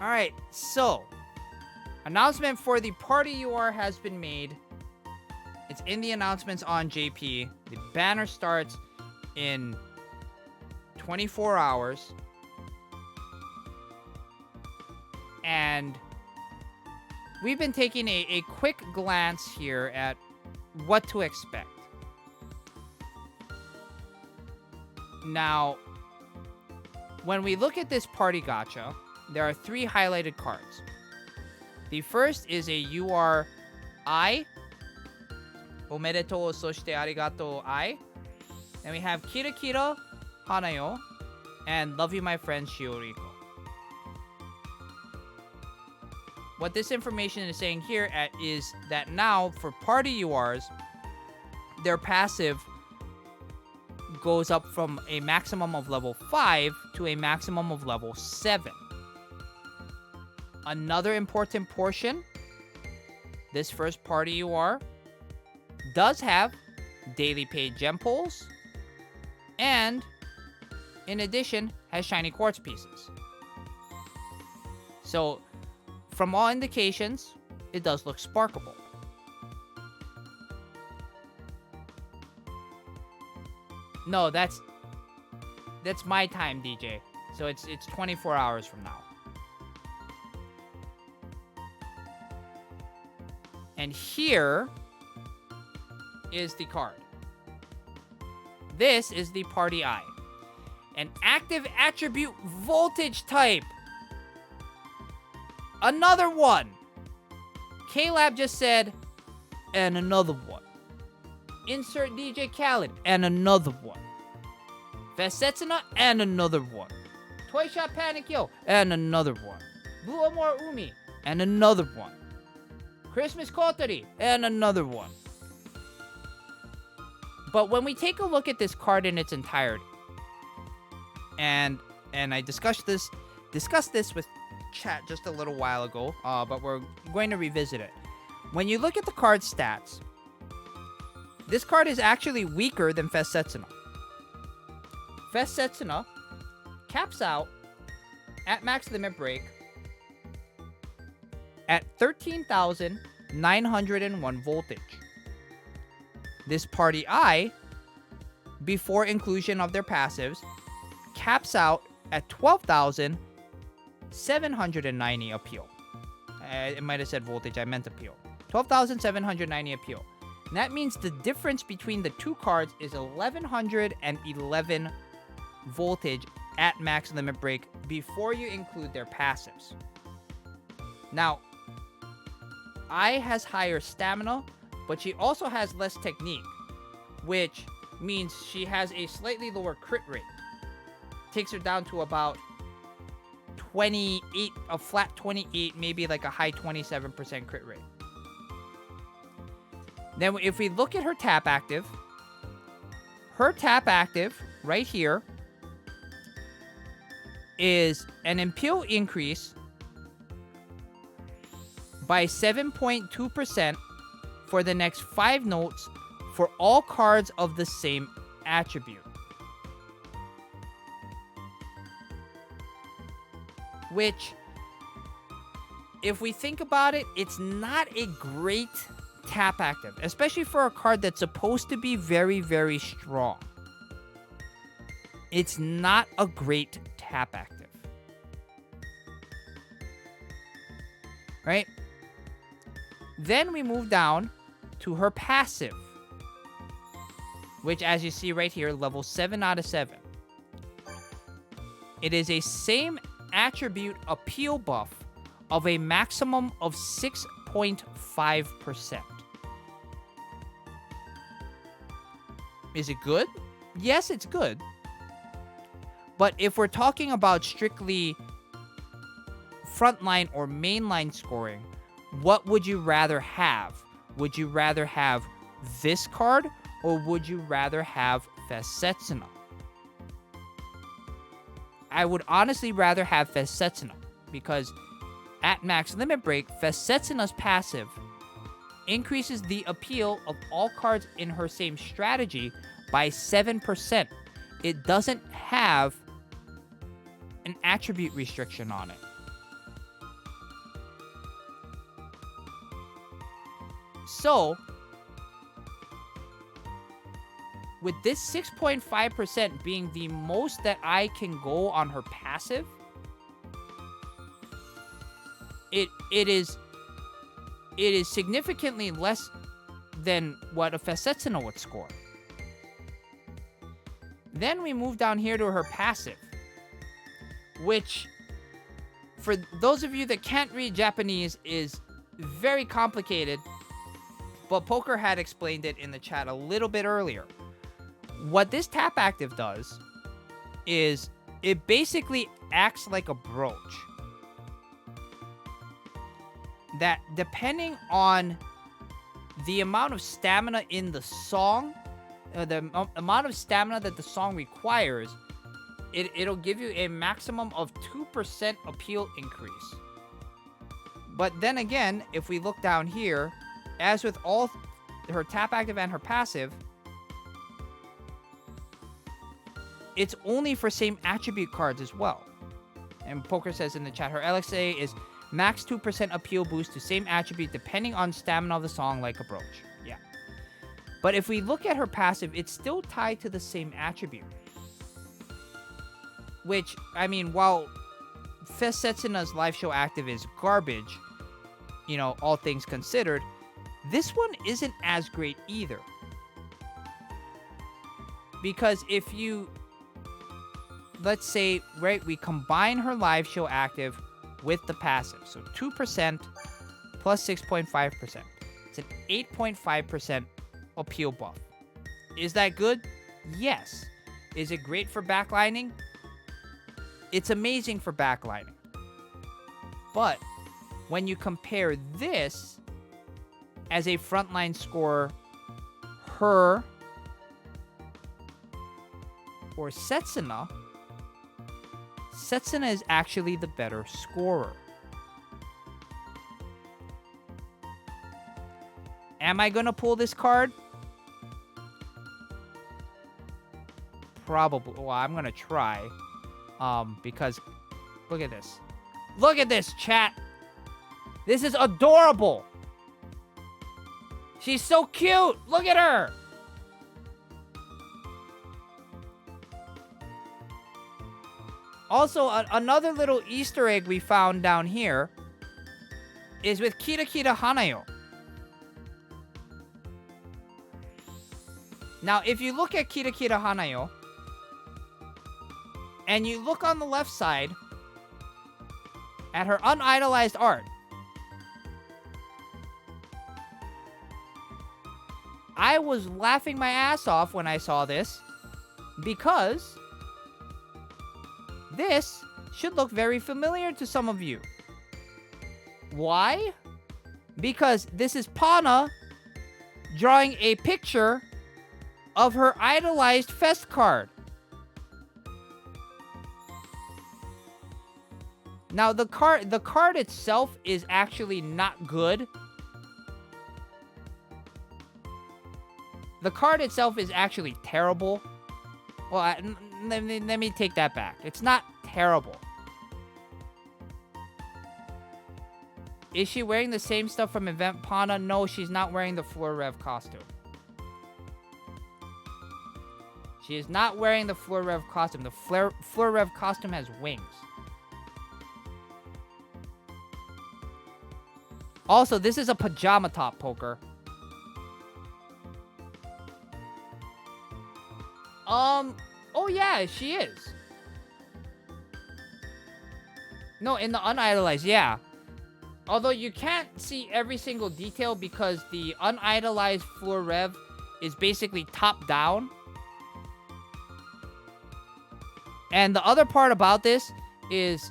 Alright, so announcement for the party UR has been made. It's in the announcements on JP. The banner starts in 24 hours. And we've been taking a quick glance here at what to expect. Now, when we look at this party gacha, there are 3 highlighted cards. The first is a UR I. Omedetou soshite arigatou I. Then we have Kirakira Hanayo and Love You My Friend Shioriko. What this information is saying here is that now for party URs, their passive goes up from a maximum of level 5 to a maximum of level 7. Another important portion, this first party UR does have daily paid gem pulls, and in addition has shiny quartz pieces. So from all indications, it does look sparkable. No, that's my time, DJ. So it's 24 hours from now. And here is the card. This is the Party Eye. An active attribute voltage type. Another one. K-Lab just said, and another one. Insert DJ Khaled, and another one. Fesetsuna, and another one. Toy Shop Panic Yo, and another one. Blue Amor Umi, and another one. Christmas Kotari, and another one. But when we take a look at this card in its entirety, and I discussed this with chat just a little while ago, but we're going to revisit it. When you look at the card's stats, this card is actually weaker than Fesetsuna. Fesetsuna caps out at max limit break at 13,901 voltage. This Party Eye, before inclusion of their passives, caps out at 12,790 appeal. It might have said voltage, I meant appeal. 12,790 appeal. And that means the difference between the two cards is 1,111 voltage at max limit break before you include their passives. Now, Ai has higher stamina, but she also has less technique, which means she has a slightly lower crit rate. Takes her down to about 28, a flat 28, maybe like a high 27% crit rate. Then if we look at her tap active right here is an impale increase by 7.2% for the next 5 notes for all cards of the same attribute. Which, if we think about it, it's not a great tap active, especially for a card that's supposed to be very, very strong. It's not a great tap active. Right? Then we move down to her passive, which, as you see right here, level 7 out of 7. It is a same attribute appeal buff of a maximum of 6.5%. Is it good? Yes, it's good. But if we're talking about strictly frontline or mainline scoring, what would you rather have? Would you rather have this card, or would you rather have Fesetsuna? I would honestly rather have Fesetsuna, because at max limit break, Fesetsuna's passive increases the appeal of all cards in her same strategy by 7%. It doesn't have an attribute restriction on it. So, with this 6.5% being the most that I can go on her passive, it is significantly less than what a Fesetsuna would score. Then we move down here to her passive, which, for those of you that can't read Japanese, is very complicated, but Poker had explained it in the chat a little bit earlier. What this tap active does is it basically acts like a brooch. That depending on the amount of stamina in the song, the amount of stamina that the song requires, it'll give you a maximum of 2% appeal increase. But then again, if we look down here, as with all her tap active and her passive, it's only for same attribute cards as well. And Poker says in the chat, her LXA is max 2% appeal boost to same attribute depending on stamina of the song, like a brooch. Yeah. But if we look at her passive, it's still tied to the same attribute. Which, I mean, while Fessetsuna's live show active is garbage, you know, all things considered, this one isn't as great either. Because if you, let's say, right, we combine her live show active with the passive. So 2% plus 6.5%. It's an 8.5% appeal buff. Is that good? Yes. Is it great for backlining? It's amazing for backlining. But when you compare this as a frontline scorer, her or Setsuna, Setsuna is actually the better scorer. Am I gonna pull this card? Probably. Well, I'm gonna try. Because look at this. Look at this, chat. This is adorable. She's so cute. Look at her. Also, another little Easter egg we found down here is with Kirakira Hanayo. Now, if you look at Kirakira Hanayo, and you look on the left side at her unidolized art, I was laughing my ass off when I saw this, because this should look very familiar to some of you. Why? Because this is Pana drawing a picture of her idolized Fest card. Now, the card itself is actually not good. The card itself is actually terrible. Well, let me take that back. It's not terrible. Is she wearing the same stuff from Event Pana? No, she's not wearing the Floor Rev costume. She is not wearing the Floor Rev costume. The Floor Rev costume has wings. Also, this is a pajama top, Poker. Oh yeah, she is. No, in the unidolized, yeah. Although you can't see every single detail because the unidolized Floor Rev is basically top down. And the other part about this is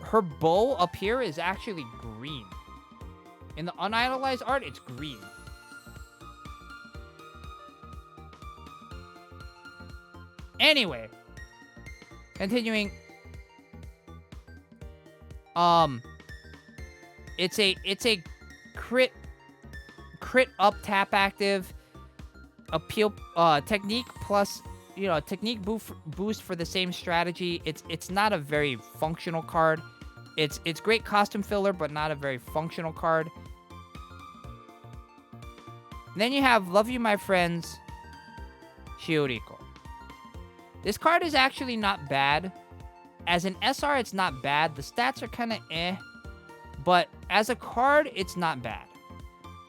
her bow up here is actually green. In the unidolized art, it's green. Anyway, continuing. It's a crit up tap active appeal technique plus, you know, technique boost for the same strategy. It's not a very functional card. It's great costume filler, but not a very functional card. Then you have Love You My Friends, Shioriko. This card is actually not bad. As an SR, it's not bad. The stats are kind of eh. But as a card, it's not bad.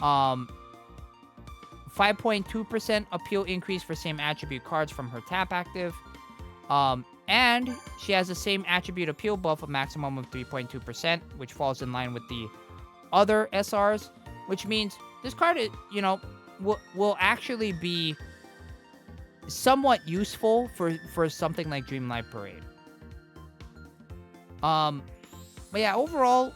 5.2% appeal increase for same attribute cards from her tap active. And she has the same attribute appeal buff, a maximum of 3.2%, which falls in line with the other SRs, which means this card, will actually be somewhat useful for something like Dreamlight Parade. But yeah, overall,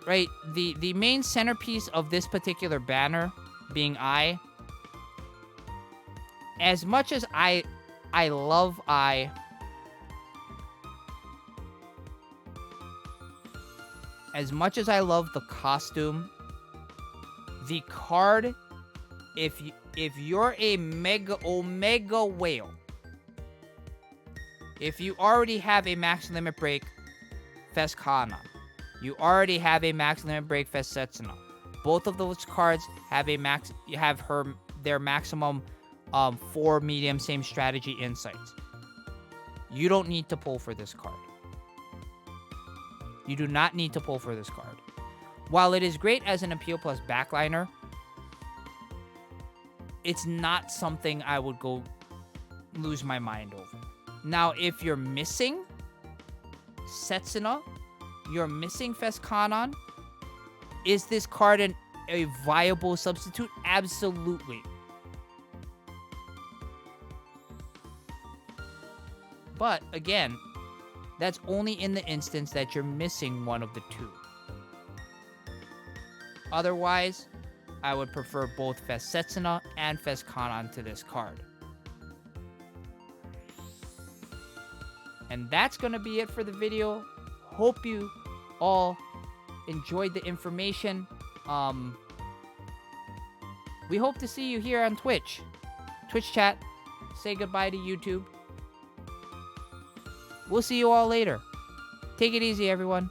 right, the main centerpiece of this particular banner being as much as I love as much as I love the costume, the card, if you're a Omega Whale, if you already have a Max Limit Break Fescana, you already have a Max Limit Break Fesetsuna. Both of those cards have their maximum 4 medium same strategy insights. You don't need to pull for this card. You do not need to pull for this card. While it is great as an appeal plus backliner, it's not something I would go lose my mind over. Now, if you're missing Setsuna, you're missing Fescanon, is this card a viable substitute? Absolutely. But, again, that's only in the instance that you're missing one of the two. Otherwise, I would prefer both Fesetsuna and Fescanon to this card. And that's going to be it for the video. Hope you all enjoyed the information. We hope to see you here on Twitch. Twitch chat. Say goodbye to YouTube. We'll see you all later. Take it easy, everyone.